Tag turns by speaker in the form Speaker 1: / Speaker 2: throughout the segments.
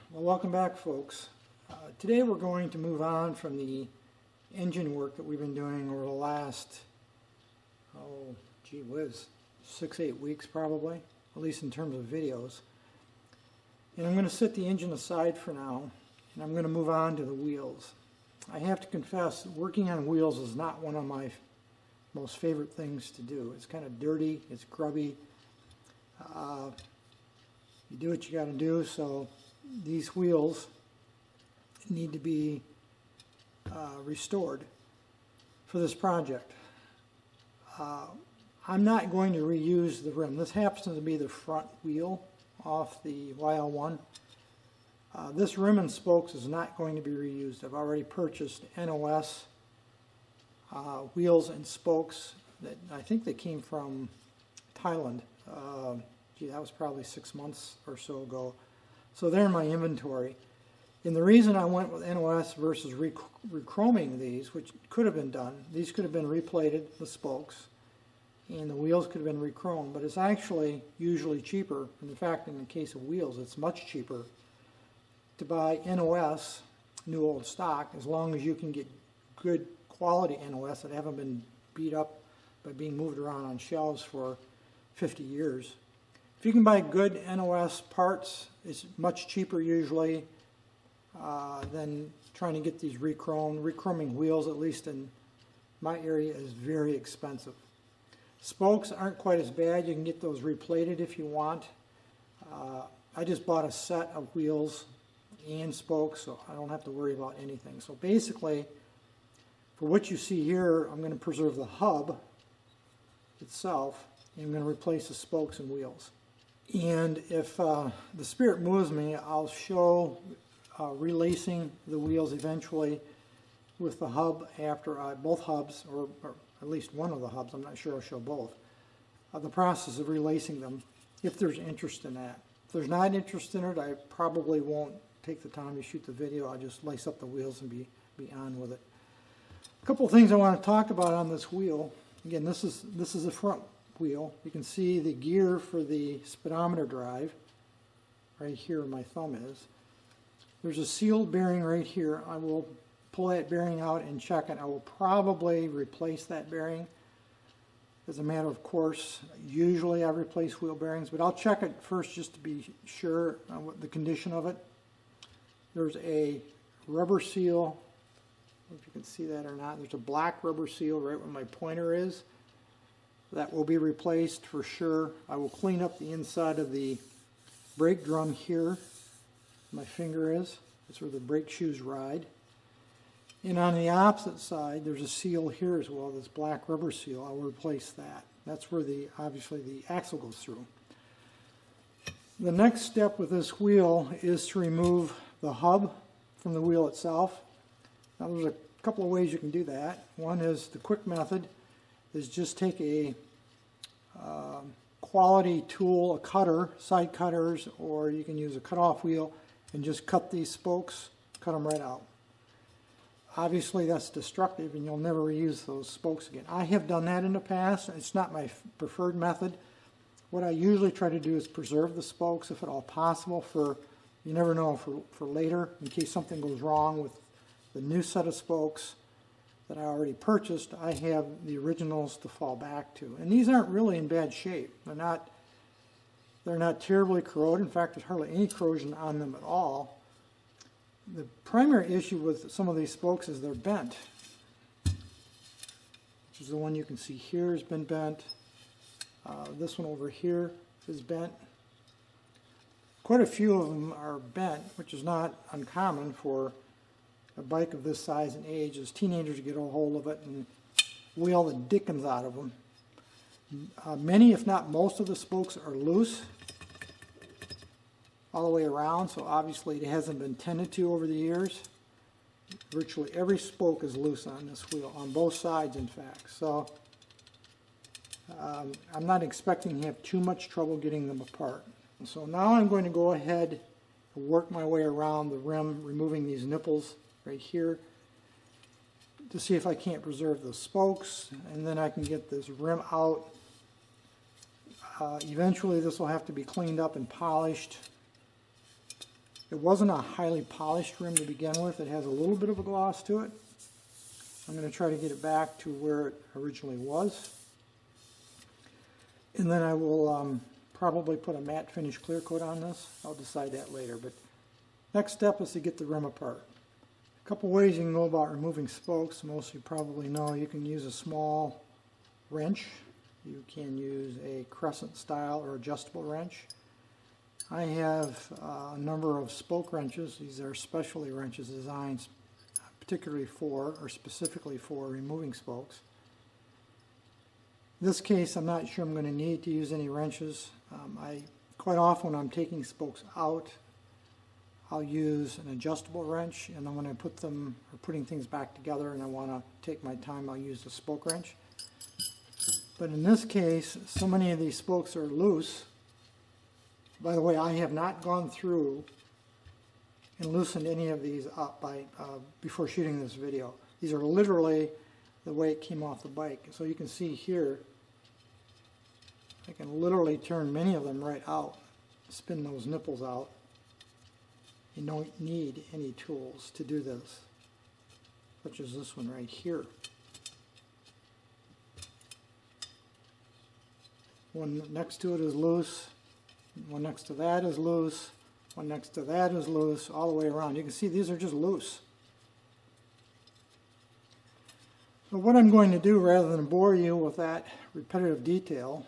Speaker 1: Well, welcome back, folks. Today we're going to move on from the engine work that we've been doing over the last, gee whiz, 6-8 weeks probably, at least in terms of videos. And I'm going to set the engine aside for now, and I'm going to move on to the wheels. I have to confess, working on wheels is not one of my most favorite things to do. It's kind of dirty, it's grubby. You do what you got to do, so these wheels need to be restored for this project. I'm not going to reuse the rim. This happens to be the front wheel off the YL1. This rim and spokes is not going to be reused. I've already purchased NOS wheels and spokes that I think they came from Thailand. That was probably 6 months or so ago. So they're in my inventory. And the reason I went with NOS versus rechroming these, which could have been done, these could have been replated, the spokes, and the wheels could have been rechromed, but it's actually usually cheaper. In fact, in the case of wheels, it's much cheaper to buy NOS, new old stock, as long as you can get good quality NOS that haven't been beat up by being moved around on shelves for 50 years. If you can buy good NOS parts, it's much cheaper usually than trying to get these rechromed. Rechroming wheels, at least in my area, is very expensive. Spokes aren't quite as bad. You can get those replated if you want. I just bought a set of wheels and spokes, so I don't have to worry about anything. So basically, for what you see here, I'm going to preserve the hub itself, and I'm going to replace the spokes and wheels. And if the spirit moves me, I'll show relacing the wheels eventually with the hub after both hubs, or at least one of the hubs, I'm not sure I'll show both, the process of relacing them, if there's interest in that. If there's not interest in it, I probably won't take the time to shoot the video. I'll just lace up the wheels and be on with it. A couple of things I want to talk about on this wheel. Again, this is the front wheel. You can see the gear for the speedometer drive right here where my thumb is. There's a sealed bearing right here. I will pull that bearing out and check it. I will probably replace that bearing as a matter of course. Usually I replace wheel bearings, but I'll check it first just to be sure on what the condition of it. There's a rubber seal. I don't know if you can see that or not. There's a black rubber seal right where my pointer is. That will be replaced for sure. I will clean up the inside of the brake drum here. My finger is. That's where the brake shoes ride. And on the opposite side, there's a seal here as well, this black rubber seal. I'll replace that. That's where obviously the axle goes through. The next step with this wheel is to remove the hub from the wheel itself. Now there's a couple of ways you can do that. One is the quick method, is just take a quality tool, a cutter, side cutters, or you can use a cut-off wheel and just cut these spokes, cut them right out. Obviously that's destructive and you'll never reuse those spokes again. I have done that in the past. It's not my preferred method. What I usually try to do is preserve the spokes if at all possible for, you never know, for later in case something goes wrong with the new set of spokes that I already purchased. I have the originals to fall back to. And these aren't really in bad shape. They're not terribly corroded. In fact, there's hardly any corrosion on them at all. The primary issue with some of these spokes is they're bent. Which is the one you can see here has been bent. This one over here is bent. Quite a few of them are bent, which is not uncommon for a bike of this size and age, as teenagers get a hold of it and wheel the dickens out of them. Many, if not most, of the spokes are loose all the way around, so obviously it hasn't been tended to over the years. Virtually every spoke is loose on this wheel, on both sides in fact. So I'm not expecting to have too much trouble getting them apart. So now I'm going to go ahead and work my way around the rim, removing these nipples right here to see if I can't preserve the spokes, and then I can get this rim out. Eventually this will have to be cleaned up and polished. It wasn't a highly polished rim to begin with. It has a little bit of a gloss to it. I'm going to try to get it back to where it originally was. And then I will probably put a matte finish clear coat on this. I'll decide that later. But next step is to get the rim apart. A couple ways you can go about removing spokes. Most of you probably know you can use a small wrench. You can use a crescent style or adjustable wrench. I have a number of spoke wrenches. These are specialty wrenches designed particularly for or specifically for removing spokes. In this case, I'm not sure I'm going to need to use any wrenches. Quite often when I'm taking spokes out, I'll use an adjustable wrench, and then when I put them or putting things back together and I want to take my time, I'll use the spoke wrench. But in this case, so many of these spokes are loose. By the way, I have not gone through and loosened any of these up before shooting this video. These are literally the way it came off the bike. So you can see here, I can literally turn many of them right out, spin those nipples out. You don't need any tools to do this, such as this one right here. One next to it is loose, one next to that is loose, one next to that is loose, all the way around. You can see these are just loose. So what I'm going to do, rather than bore you with that repetitive detail,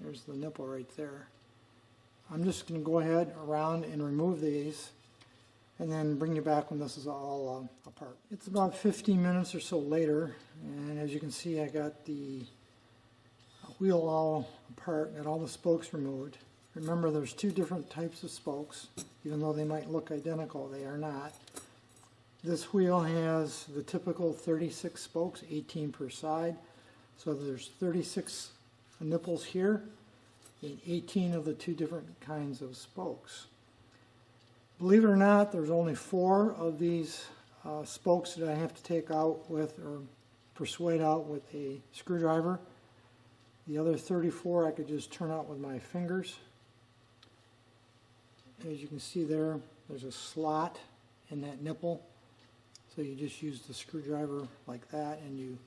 Speaker 1: there's the nipple right there. I'm just going to go ahead around and remove these and then bring you back when this is all apart. It's about 15 minutes or so later, and as you can see, I got the wheel all apart and all the spokes removed. Remember, there's two different types of spokes. Even though they might look identical, they are not. This wheel has the typical 36 spokes, 18 per side. So there's 36 nipples here and 18 of the two different kinds of spokes. Believe it or not, there's only 4 of these spokes that I have to take out with or persuade out with a screwdriver. The other 34 I could just turn out with my fingers. As you can see there, there's a slot in that nipple. So you just use the screwdriver like that and you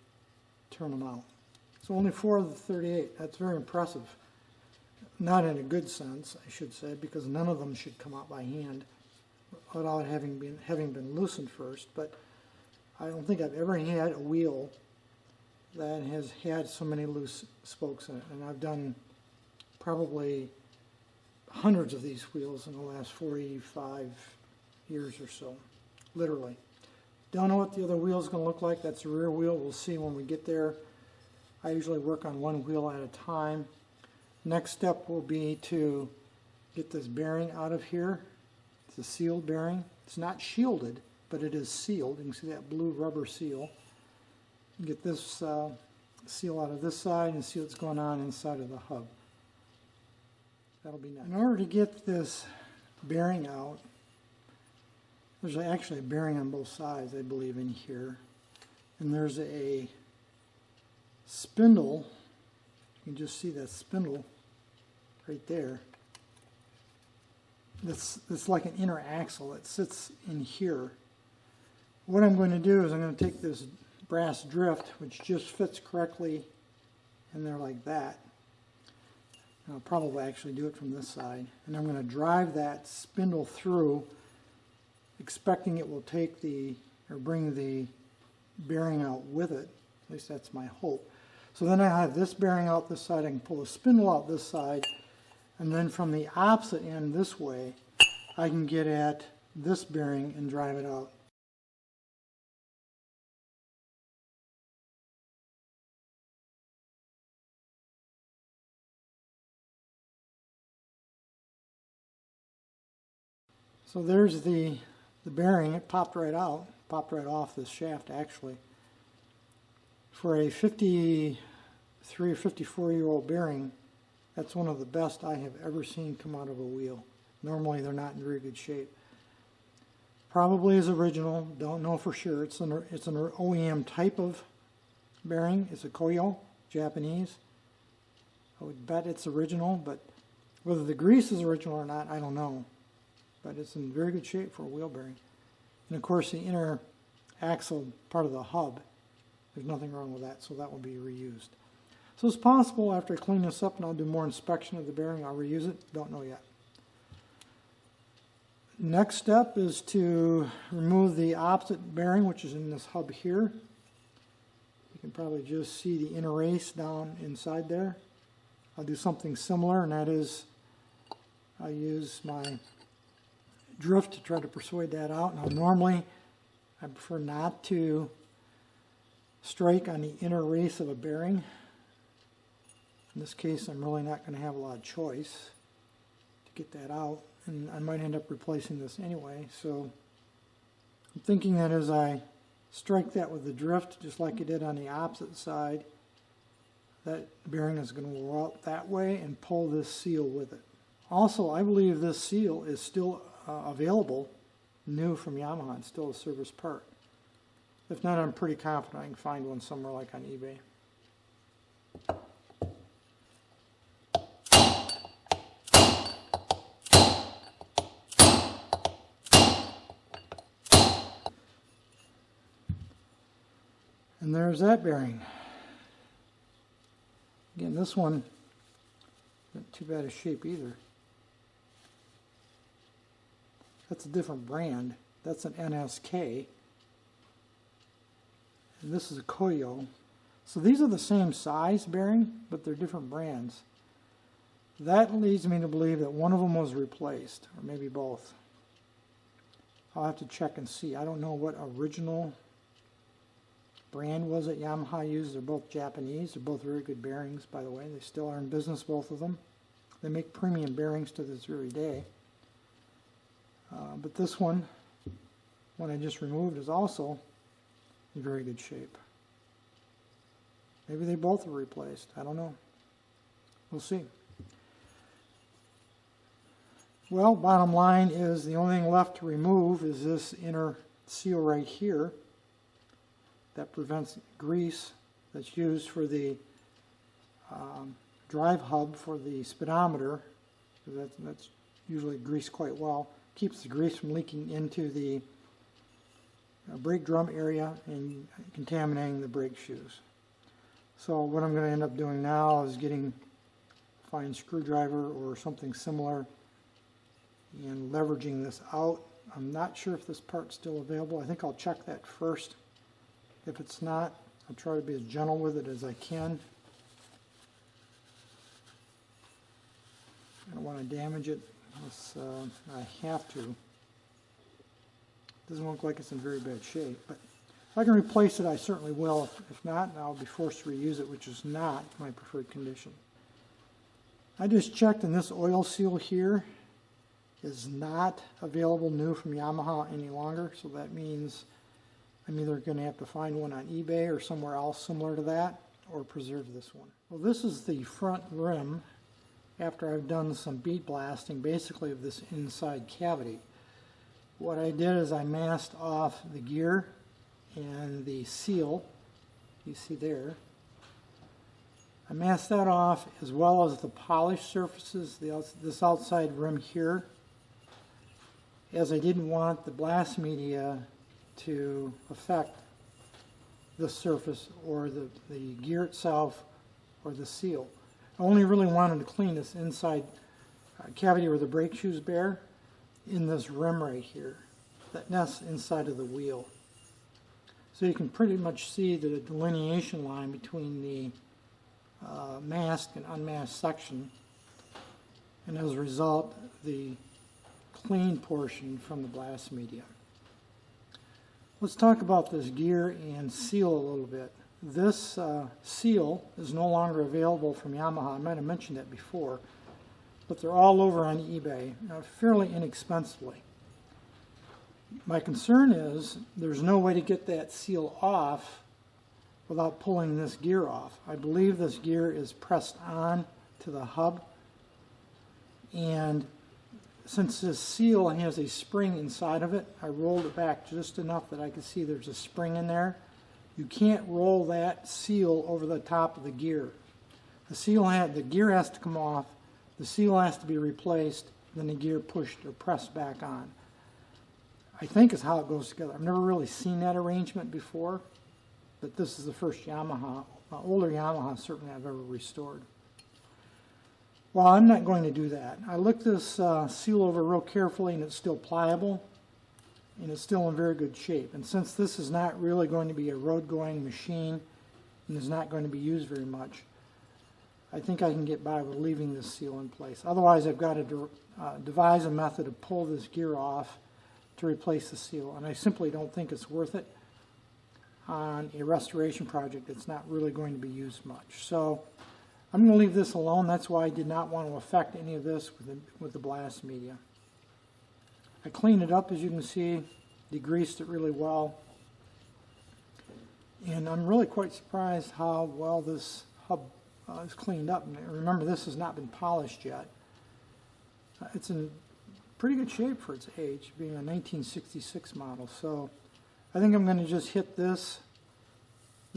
Speaker 1: turn them out. So only 4 of the 38. That's very impressive. Not in a good sense, I should say, because none of them should come out by hand without having been loosened first. But I don't think I've ever had a wheel that has had so many loose spokes in it. And I've done probably hundreds of these wheels in the last 45 years or so, literally. Don't know what the other wheel is going to look like. That's the rear wheel. We'll see when we get there. I usually work on one wheel at a time. Next step will be to get this bearing out of here. It's a sealed bearing. It's not shielded, but it is sealed. You can see that blue rubber seal. Get this seal out of this side and see what's going on inside of the hub. That'll be nice. In order to get this bearing out, there's actually a bearing on both sides, I believe, in here. And there's a spindle. You can just see that spindle right there. It's like an inner axle that sits in here. What I'm going to do is I'm going to take this brass drift, which just fits correctly in there like that. And I'll probably actually do it from this side. And I'm going to drive that spindle through, expecting it will take bring the bearing out with it. At least that's my hope. So then I have this bearing out this side. I can pull the spindle out this side. And then from the opposite end this way, I can get at this bearing and drive it out. So there's the bearing. It popped right out, popped right off this shaft actually. For a 53 or 54-year-old bearing, that's one of the best I have ever seen come out of a wheel. Normally they're not in very good shape. Probably is original, don't know for sure. It's an OEM type of bearing. It's a Koyo, Japanese. I would bet it's original, but whether the grease is original or not, I don't know. but it's in very good shape for a wheel bearing. And of course the inner axle part of the hub, there's nothing wrong with that, so that will be reused. So it's possible after I clean this up and I'll do more inspection of the bearing, I'll reuse it, don't know yet. Next step is to remove the opposite bearing, which is in this hub here. You can probably just see the inner race down inside there. I'll do something similar, and that is I'll use my drift to try to persuade that out. Now normally I prefer not to strike on the inner race of a bearing. In this case I'm really not going to have a lot of choice to get that out, and I might end up replacing this anyway. So I'm thinking that as I strike that with the drift, just like I did on the opposite side, that bearing is going to go out that way and pull this seal with it. Also, I believe this seal is still available, new from Yamaha. It's still a service part. If not, I'm pretty confident I can find one somewhere like on eBay. And there's that bearing. Again, this one, not too bad a shape either. That's a different brand. That's an NSK. And this is a Koyo. So these are the same size bearing, but they're different brands. That leads me to believe that one of them was replaced, or maybe both. I'll have to check and see. I don't know what original brand was that Yamaha used. They're both Japanese. They're both very good bearings, by the way. They still are in business, both of them. They make premium bearings to this very day. But this one I just removed, is also in very good shape. Maybe they both are replaced. I don't know. We'll see. Well, bottom line is the only thing left to remove is this inner seal right here that prevents grease that's used for the drive hub for the speedometer. That's usually greased quite well. Keeps the grease from leaking into the brake drum area and contaminating the brake shoes. So what I'm going to end up doing now is getting a fine screwdriver or something similar and leveraging this out. I'm not sure if this part's still available. I think I'll check that first. If it's not, I'll try to be as gentle with it as I can. I don't want to damage it unless I have to. Doesn't look like it's in very bad shape, but if I can replace it, I certainly will. If not, I'll be forced to reuse it, which is not my preferred condition. I just checked, and this oil seal here is not available new from Yamaha any longer, so that means I'm either going to have to find one on eBay or somewhere else similar to that, or preserve this one. Well, this is the front rim after I've done some bead blasting, basically of this inside cavity. What I did is I masked off the gear and the seal, you see there. I masked that off as well as the polished surfaces, this outside rim here, as I didn't want the blast media to affect the surface or the gear itself or the seal. I only really wanted to clean this inside cavity where the brake shoes bear in this rim right here that nests inside of the wheel. So you can pretty much see the delineation line between the masked and unmasked section, and as a result the clean portion from the blast media. Let's talk about this gear and seal a little bit. This seal is no longer available from Yamaha. I might have mentioned that before, but they're all over on eBay fairly inexpensively. My concern is there's no way to get that seal off without pulling this gear off. I believe this gear is pressed on to the hub, and since this seal has a spring inside of it, I rolled it back just enough that I could see there's a spring in there. You can't roll that seal over the top of the gear. The gear has to come off, the seal has to be replaced, then the gear pushed or pressed back on. I think is how it goes together. I've never really seen that arrangement before, but this is the first Yamaha, older Yamaha certainly I've ever restored. Well, I'm not going to do that. I looked this seal over real carefully, and it's still pliable, and it's still in very good shape. And since this is not really going to be a road-going machine and is not going to be used very much, I think I can get by with leaving this seal in place. Otherwise, I've got to devise a method to pull this gear off to replace the seal, and I simply don't think it's worth it on a restoration project that's not really going to be used much. So I'm going to leave this alone. That's why I did not want to affect any of this with the blast media. I cleaned it up, as you can see, degreased it really well, and I'm really quite surprised how well this hub is cleaned up. And remember, this has not been polished yet. It's in pretty good shape for its age, being a 1966 model. So I think I'm going to just hit this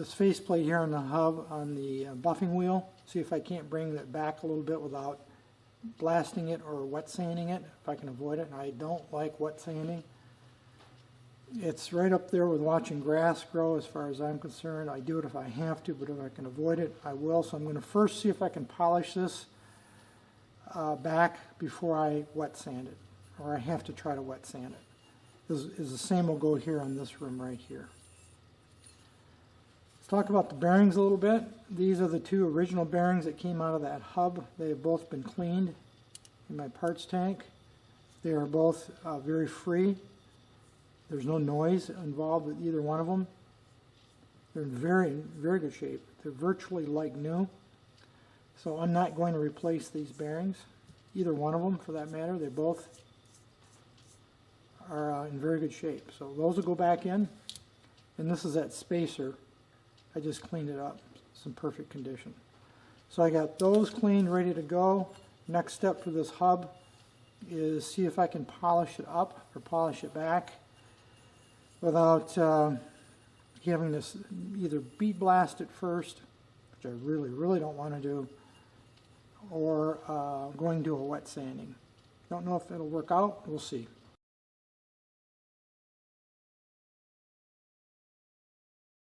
Speaker 1: faceplate here on the hub on the buffing wheel, see if I can't bring that back a little bit without blasting it or wet sanding it, if I can avoid it. And I don't like wet sanding. It's right up there with watching grass grow as far as I'm concerned. I do it if I have to, but if I can avoid it, I will. So I'm going to first see if I can polish this back before I wet sand it, or I have to try to wet sand it. Is the same will go here on this rim right here. Let's talk about the bearings a little bit. These are the two original bearings that came out of that hub. They have both been cleaned in my parts tank. They are both very free. There's no noise involved with either one of them. They're in very good shape. They're virtually like new. So I'm not going to replace these bearings, either one of them for that matter. They both are in very good shape. So those will go back in. And this is that spacer. I just cleaned it up. It's in perfect condition. So I got those cleaned, ready to go. Next step for this hub is see if I can polish it up or polish it back without having this either bead blast it first, which I really don't want to do, or going to a wet sanding. Don't know if it'll work out. We'll see.